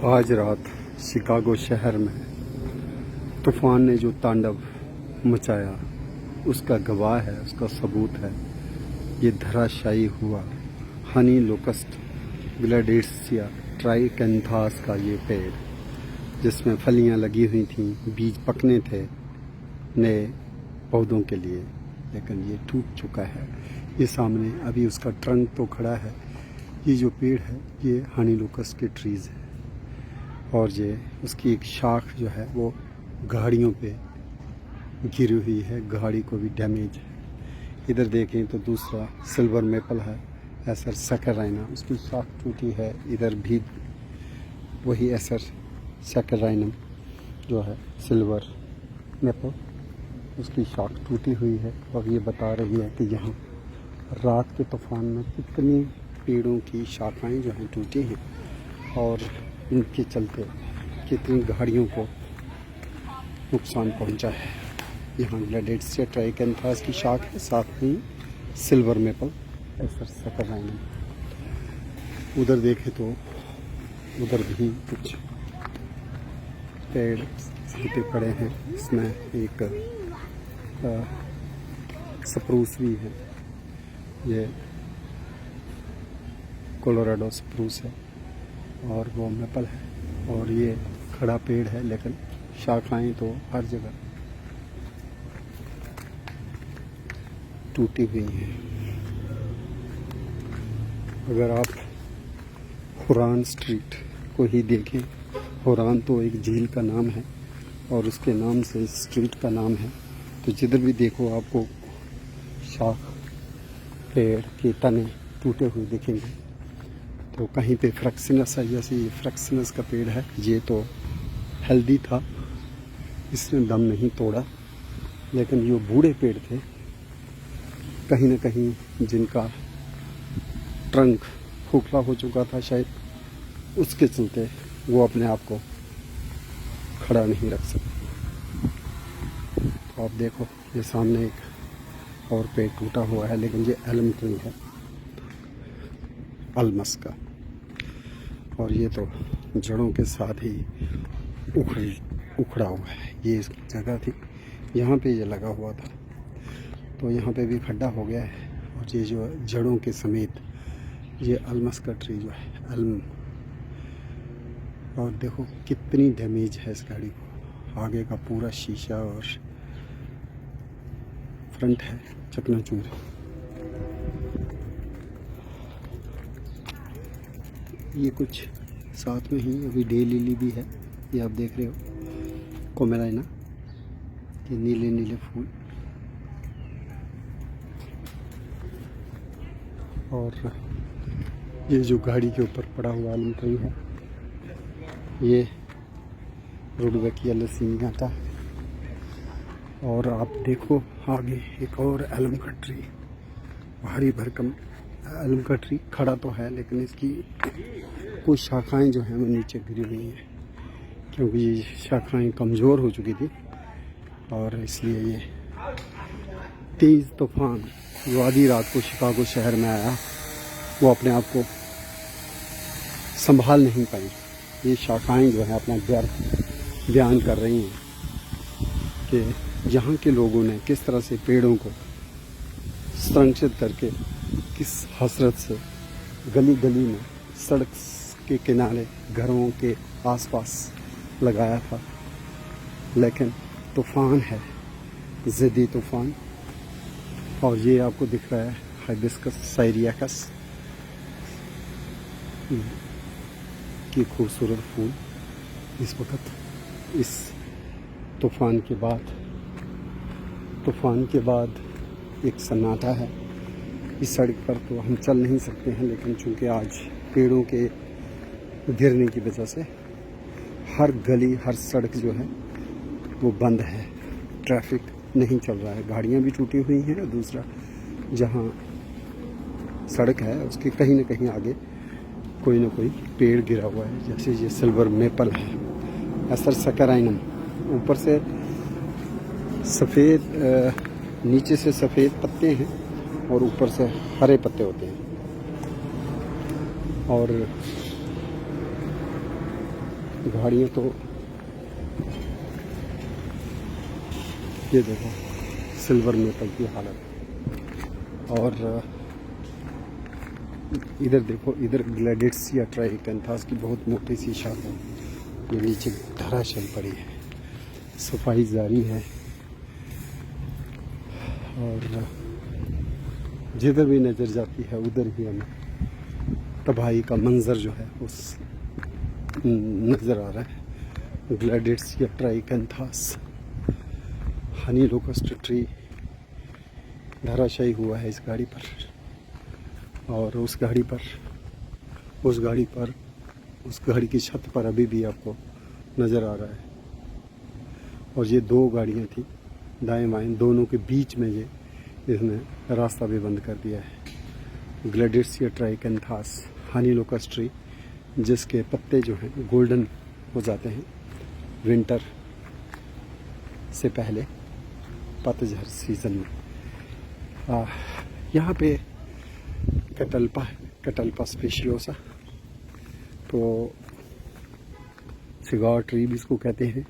आज रात शिकागो शहर में तूफान ने जो तांडव मचाया उसका गवाह है, उसका सबूत है ये धराशायी हुआ हनी लोकस्ट ग्लैडियसिया ट्राइकेंथास का ये पेड़, जिसमें फलियां लगी हुई थीं, बीज पकने थे नए पौधों के लिए, लेकिन ये टूट चुका है। ये सामने अभी उसका ट्रंक तो खड़ा है। ये जो पेड़ है ये हनी लोकस्ट के ट्रीज़ है और ये उसकी एक शाख जो है वो गाड़ियों पे गिरी हुई है, गाड़ी को भी डैमेज है। इधर देखें तो दूसरा सिल्वर मेपल है, एसर सैकराइना, उसकी शाख टूटी है। इधर भी वही एसर सैकराइनम जो है सिल्वर मेपल, उसकी शाख टूटी हुई है और ये बता रही है कि यहाँ रात के तूफान में कितनी पेड़ों की शाखाएं जो हैं टूटी हैं और इनके चलते कितनी गाड़ियों को नुकसान पहुंचा है। यहाँ ग्लैडियसिया ट्राइकेंथास की शाख है, साथ में सिल्वर मेपल एसर सैकराइनम। उधर देखें तो उधर भी कुछ पेड़ टूटे पड़े हैं। इसमें एक स्प्रूस भी है, ये कोलोराडो स्प्रूस है और वो मेपल है और ये खड़ा पेड़ है, लेकिन शाखाएं तो हर जगह टूटी हुई हैं। अगर आप हुरान स्ट्रीट को ही देखें, हुरान तो एक झील का नाम है और उसके नाम से स्ट्रीट का नाम है, तो जिधर भी देखो आपको शाख, पेड़ के तने टूटे हुए दिखेंगे। तो कहीं पे फ्रैक्सिनस है, जैसे ये फ्रैक्सिनस का पेड़ है, ये तो हेल्दी था, इसने दम नहीं तोड़ा, लेकिन जो बूढ़े पेड़ थे कहीं ना कहीं जिनका ट्रंक खोखला हो चुका था शायद, उसके चलते वो अपने आप को खड़ा नहीं रख सकते। तो आप देखो ये सामने एक और पेड़ टूटा हुआ है, लेकिन ये एल्म ट्री है, अलमस का, और ये तो जड़ों के साथ ही उखड़ा हुआ है। ये इस जगह थी, यहाँ पे ये लगा हुआ था, तो यहाँ पे भी खड्डा हो गया है और ये जो जड़ों के समेत ये अलमस का ट्री जो है एल्म, और देखो कितनी डैमेज है इस गाड़ी को। आगे का पूरा शीशा और फ्रंट है चकनाचूर। ये कुछ साथ में ही अभी डे लिली भी है, ये आप देख रहे हो, कोमेलाइना, ये नीले नीले फूल। और ये जो गाड़ी के ऊपर पड़ा हुआ एल्म ट्री है ये रुडबेकिया लसीनियाटा। और आप देखो आगे एक और एल्म का ट्री, भारी भरकम एल्म का ट्री खड़ा तो है, लेकिन इसकी कुछ शाखाएं जो हैं वो नीचे गिरी हुई हैं, क्योंकि ये शाखाएं कमज़ोर हो चुकी थी और इसलिए ये तेज़ तूफान जो आधी रात को शिकागो शहर में आया वो अपने आप को संभाल नहीं पाई। ये शाखाएं जो है अपना दर्द बयान कर रही हैं कि यहाँ के लोगों ने किस तरह से पेड़ों को संरक्षित करके किस हसरत से गली गली में, सड़क के किनारे, घरों के आसपास लगाया था, लेकिन तूफ़ान है, ज़िद्दी तूफ़ान। और ये आपको दिख रहा है हाइबिस्कस साइरियाकस की खूबसूरत फूल। इस वक्त इस तूफ़ान के बाद एक सन्नाटा है। इस सड़क पर तो हम चल नहीं सकते हैं, लेकिन चूंकि आज पेड़ों के गिरने की वजह से हर गली, हर सड़क जो है वो बंद है, ट्रैफिक नहीं चल रहा है, गाड़ियाँ भी टूटी हुई हैं। और दूसरा, जहाँ सड़क है उसके कहीं ना कहीं आगे कोई ना कोई पेड़ गिरा हुआ है, जैसे ये सिल्वर मेपल है, एसर सैकराइनम, ऊपर से सफ़ेद, नीचे से सफ़ेद पत्ते हैं और ऊपर से हरे पत्ते होते हैं। और गाड़ियाँ तो ये देखो सिल्वर मेटल की हालत। और इधर देखो, इधर ग्लैडियस ट्राइकेंथास की बहुत मोटी सी शाख है, ये नीचे धराशायी पड़ी है। सफाई जारी है और जिधर भी नज़र जाती है उधर ही हमें तबाही का मंजर जो है उस नज़र आ रहा है। ग्लैडियस ट्राइकेंथास हनी लोकस्ट ट्री धराशायी हुआ है इस गाड़ी पर, और उस गाड़ी की छत पर अभी भी आपको नज़र आ रहा है। और ये दो गाड़ियाँ थी दाएं बाएं, दोनों के बीच में ये इसने रास्ता भी बंद कर दिया है। ग्लैडियस ट्राइकेंथास हनी लोकस्ट ट्री, जिसके पत्ते जो हैं गोल्डन हो जाते हैं विंटर से पहले, पतझड़ सीजन में। यहाँ पे कटल्पा स्पेशियोसा, तो सिगार ट्री भी इसको कहते हैं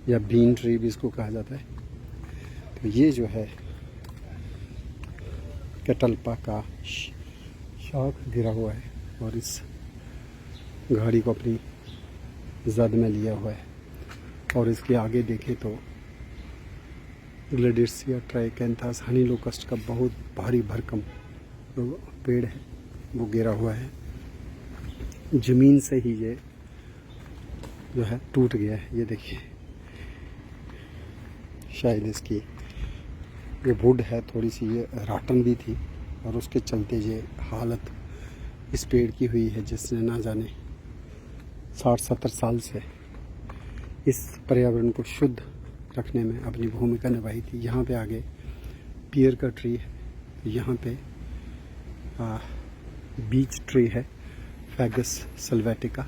या बीन ट्री भी इसको कहा जाता है। तो ये जो है कटल्पा का शाख गिरा हुआ है और इस गाड़ी को अपनी जद में लिया हुआ है। और इसके आगे देखें तो ग्लैडियस ट्राइकेंथास हनी लोकस्ट का बहुत भारी भरकम पेड़ है, वो गिरा हुआ है। ज़मीन से ही ये जो है टूट गया है। ये देखिए, शायद इसकी ये वुड है थोड़ी सी ये राटन भी थी और उसके चलते ये हालत इस पेड़ की हुई है, जिसने ना जाने 60-70 साल से इस पर्यावरण को शुद्ध रखने में अपनी भूमिका निभाई थी। यहाँ पे आगे पियर का ट्री है, यहाँ पे बीच ट्री है फैगस सिल्वेटिका,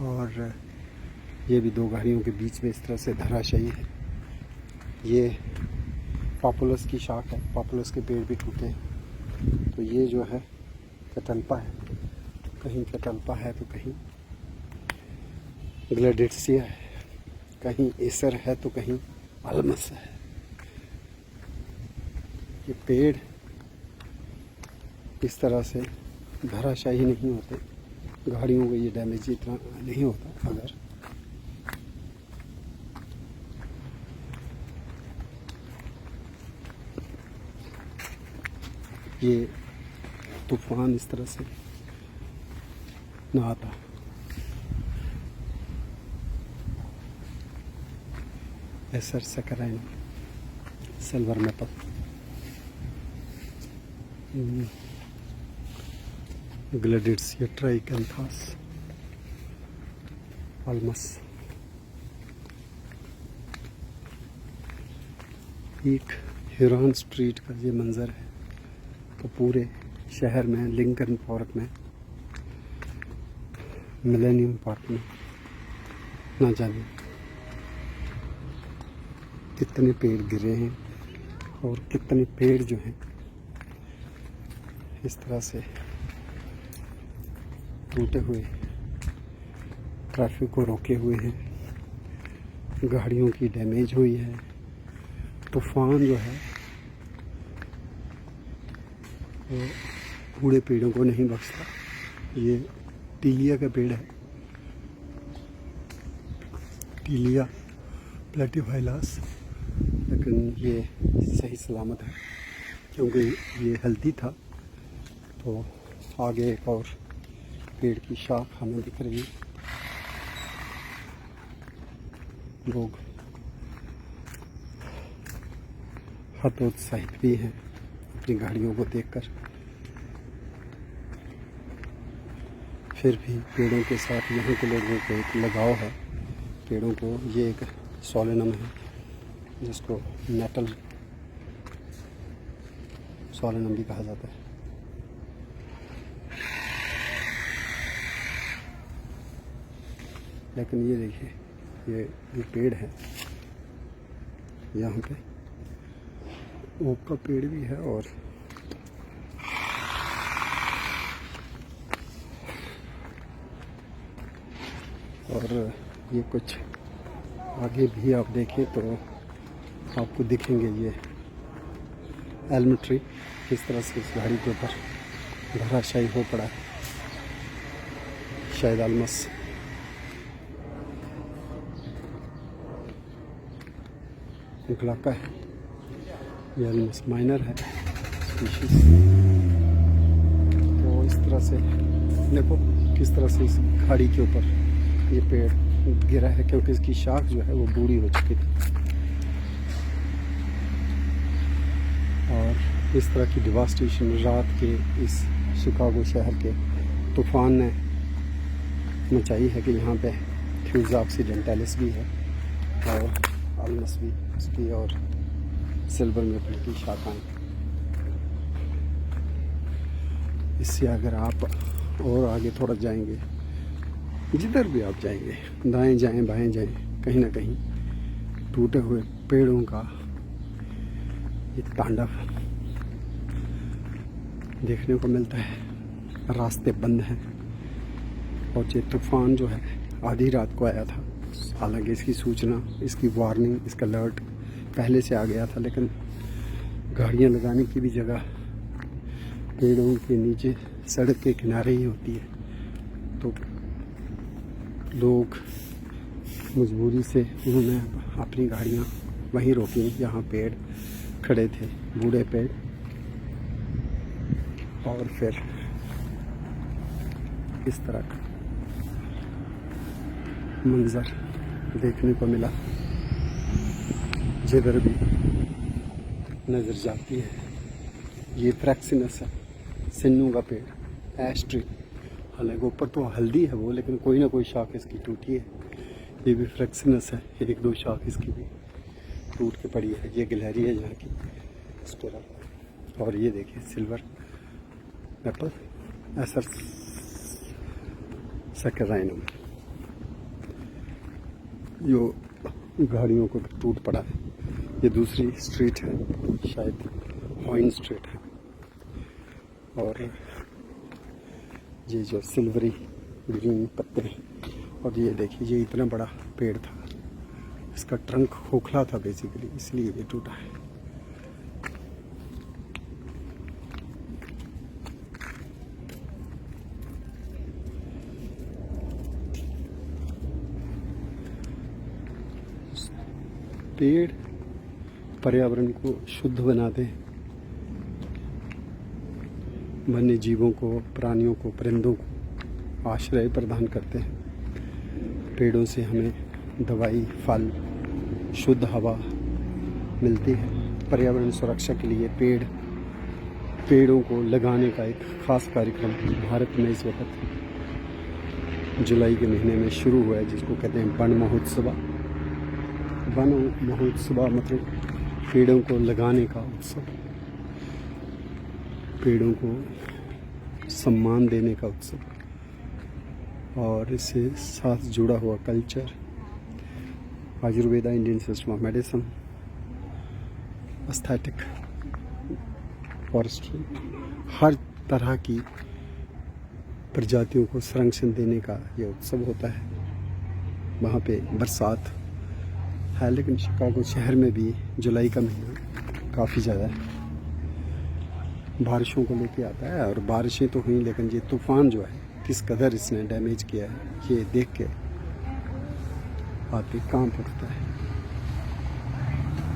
और ये भी दो गाड़ियों के बीच में इस तरह से धराशायी है। ये पॉपुलस की शाख है, पॉपुलस के पेड़ भी टूटे हैं। तो ये जो है कटल्पा है, कहीं कटल्पा है तो कहीं ग्लैडियसिया है, कहीं एसर है तो कहीं अल्मस है। ये पेड़ इस तरह से धराशायी नहीं होते, गाड़ियों को ये डैमेज इतना नहीं होता। अगर ये तूफान इस तरह से ना आता। Acer saccharine silver maple, Gleditsia triacanthos Ulmus. एक हिरान स्ट्रीट का ये मंज़र है। तो पूरे शहर में, लिंकन पार्क में, मिलेनियम पार्क में ना जाने कितने पेड़ गिरे हैं और कितने पेड़ जो हैं इस तरह से टूटे हुए, ट्रैफिक को रोके हुए हैं, गाड़ियों की डैमेज हुई है। तूफान जो है वो बूढ़े पेड़ों को नहीं बख्शता। ये टीलिया का पेड़ है, टीलिया प्लेटिफाइलास, लेकिन ये सही सलामत है क्योंकि ये हेल्दी था। तो आगे एक और पेड़ की शाख हमें दिख रही है। लोग हतोत्साहित भी हैं अपनी गाड़ियों को देखकर। फिर भी पेड़ों के साथ यहाँ के लोगों को एक लगाव है पेड़ों को। ये एक सोलेनम है जिसको मेटल सोलेनम भी कहा जाता है। लेकिन ये देखिए, ये पेड़ है, यहाँ पे ओक का पेड़ भी है और और ये कुछ आगे भी आप देखें तो आपको दिखेंगे ये एल्म ट्री किस तरह से इस गाड़ी के ऊपर धराशायी हो पड़ा है। शायद आलमस ग्लाका है, ये आलमस माइनर है स्पीशीज। तो इस तरह से देखो किस तरह से इस खाड़ी के ऊपर ये पेड़ गिरा है, क्योंकि इसकी शाख जो है वो बूढ़ी हो चुकी थी। और इस तरह की डिवास्टेशन रात के इस शिकागो शहर के तूफान ने मचाई है कि यहाँ पे फ्यूज़ा ऑक्सीडेंटलिस भी है और आलमस भी उसकी और सिल्वर मेपल की शाखाएं। इससे अगर आप और आगे थोड़ा जाएंगे, जिधर भी आप जाएंगे, दाएं जाएं बाएं जाएं, कहीं ना कहीं टूटे हुए पेड़ों का ये तांडव देखने को मिलता है। रास्ते बंद हैं और ये तूफान जो है आधी रात को आया था। हालांकि इसकी सूचना, इसकी वार्निंग, इसका अलर्ट पहले से आ गया था, लेकिन गाड़ियां लगाने की भी जगह पेड़ों के नीचे सड़क के किनारे ही होती है। तो लोग मजबूरी से उन्होंने अपनी गाड़ियां वहीं रोकी जहाँ पेड़ खड़े थे, बूढ़े पेड़। और फिर इस तरह का मंजर देखने को मिला जिधर भी नज़र जाती है। ये फ्रैक्सिनस है, सिन्नू का पेड़, ऐश ट्री। हालांकि ऊपर तो हल्दी है वो, लेकिन कोई ना कोई शाख इसकी टूटी है। ये भी फ्रैक्सिनस है, एक दो शाख इसकी भी टूट के पड़ी है। ये गिलहरी है यहाँ की स्टेरा। और ये देखिए सिल्वर मेपल एसर सैकराइनम, जो गाड़ियों को टूट पड़ा है। ये दूसरी स्ट्रीट है, शायद हॉइन स्ट्रीट है। और ये जो सिल्वरी ग्रीन पत्ते हैं। और ये देखिए, ये इतना बड़ा पेड़ था, इसका ट्रंक खोखला था बेसिकली, इसलिए ये टूटा है। पेड़ पर्यावरण को शुद्ध बनाते हैं, वन्य जीवों को, प्राणियों को, परिंदों को आश्रय प्रदान करते हैं। पेड़ों से हमें दवाई, फल, शुद्ध हवा मिलती है। पर्यावरण सुरक्षा के लिए पेड़ों को लगाने का एक खास कार्यक्रम भारत में इस वक्त जुलाई के महीने में शुरू हुआ है, जिसको कहते हैं वन महोत्सव। वन महोत्सव मतलब पेड़ों को लगाने का उत्सव, पेड़ों को सम्मान देने का उत्सव। और इससे साथ जुड़ा हुआ culture, Ayurveda, Indian system of medicine, aesthetic, forestry, हर तरह की प्रजातियों को संरक्षण देने का ये उत्सव होता है। वहाँ पे बरसात है, लेकिन शिकागो शहर में भी जुलाई का महीना काफ़ी ज़्यादा बारिशों को लेके आता है। और बारिशें तो हुई, लेकिन ये तूफ़ान जो है किस कदर इसने डैमेज किया है, ये देख के आदमी कांप उठता है।